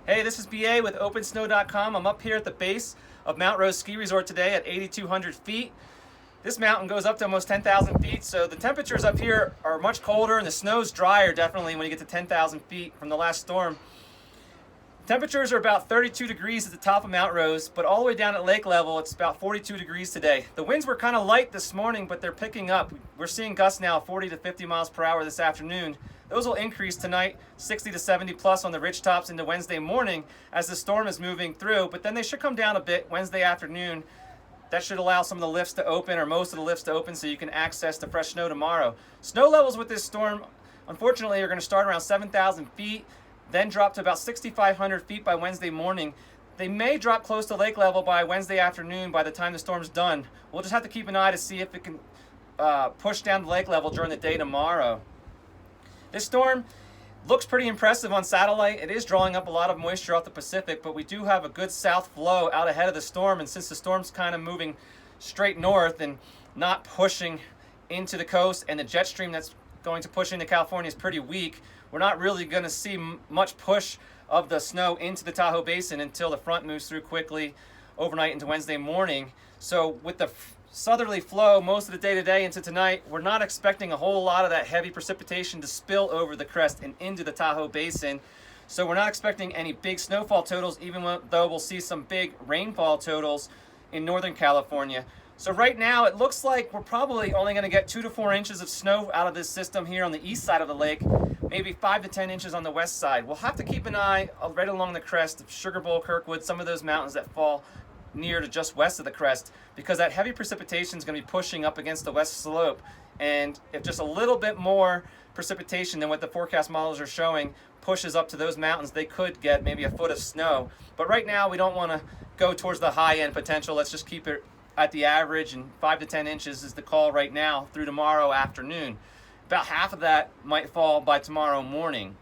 Hey, this is BA with OpenSnow.com. I'm up here at the base of Mount Rose Ski Resort today at 8,200 feet. This mountain goes up to almost 10,000 feet, so the temperatures up here are much colder and the snow's drier definitely when you get to 10,000 feet from the last storm. Temperatures are about 32 degrees at the top of Mount Rose, but all the way down at lake level, it's about 42 degrees today. The winds were kind of light this morning, but they're picking up. We're seeing gusts now 40 to 50 miles per hour this afternoon. Those will increase tonight, 60 to 70 plus on the ridge tops into Wednesday morning as the storm is moving through, but then they should come down a bit Wednesday afternoon. That should allow some of the lifts to open, or most of the lifts to open, so you can access the fresh snow tomorrow. Snow levels with this storm, unfortunately, are going to start around 7,000 feet, then drop to about 6,500 feet by Wednesday morning. They may drop close to lake level by Wednesday afternoon by the time the storm's done. We'll just have to keep an eye to see if it can push down to lake level during the day tomorrow. This storm looks pretty impressive on satellite. It is drawing up a lot of moisture off the Pacific, but we do have a good south flow out ahead of the storm, and since the storm's kind of moving straight north and not pushing into the coast, and the jet stream that's going to push into California is pretty weak, we're not really going to see much push of the snow into the Tahoe Basin until the front moves through quickly overnight into Wednesday morning. So with the southerly flow most of the day today into tonight, we're not expecting a whole lot of that heavy precipitation to spill over the crest and into the Tahoe Basin. So we're not expecting any big snowfall totals, even though we'll see some big rainfall totals in Northern California. So right now it looks like we're probably only going to get 2 to 4 inches of snow out of this system here on the east side of the lake, maybe 5 to 10 inches on the west side. We'll have to keep an eye right along the crest of Sugar Bowl, Kirkwood, some of those mountains that fall near to just west of the crest, because that heavy precipitation is going to be pushing up against the west slope, and if just a little bit more precipitation than what the forecast models are showing pushes up to those mountains, they could get maybe a foot of snow. But right now we don't want to go towards the high end potential. Let's just keep it at the average, and 5 to 10 inches is the call right now through tomorrow afternoon. About half of that might fall by tomorrow morning.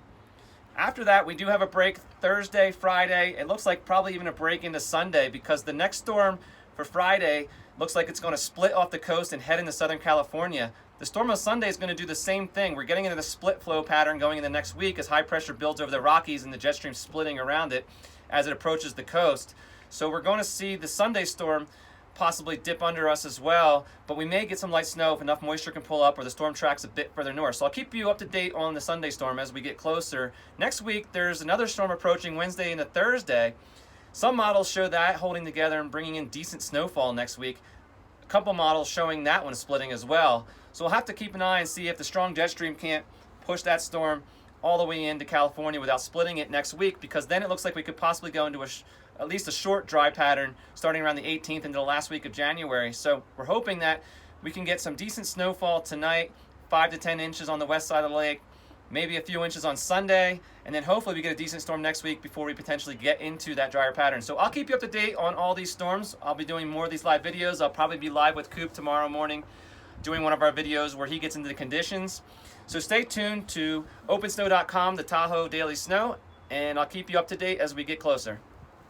After that, we do have a break Thursday, Friday. It looks like probably even a break into Sunday, because the next storm for Friday looks like it's going to split off the coast and head into Southern California. The storm on Sunday is going to do the same thing. We're getting into the split flow pattern going into next week as high pressure builds over the Rockies and the jet stream splitting around it as it approaches the coast. So we're going to see the Sunday storm possibly dip under us as well, but we may get some light snow if enough moisture can pull up or the storm tracks a bit further north. So I'll keep you up to date on the Sunday storm as we get closer. Next week, there's another storm approaching Wednesday into Thursday. Some models show that holding together and bringing in decent snowfall next week. A couple models showing that one splitting as well. So we'll have to keep an eye and see if the strong jet stream can't push that storm all the way into California without splitting it next week, because then it looks like we could possibly go into at least a short dry pattern starting around the 18th into the last week of January. So we're hoping that we can get some decent snowfall tonight, 5 to 10 inches on the west side of the lake, maybe a few inches on Sunday, and then hopefully we get a decent storm next week before we potentially get into that drier pattern. So I'll keep you up to date on all these storms. I'll be doing more of these live videos. I'll probably be live with Coop tomorrow morning doing one of our videos where he gets into the conditions. So stay tuned to OpenSnow.com, the Tahoe Daily Snow, and I'll keep you up to date as we get closer.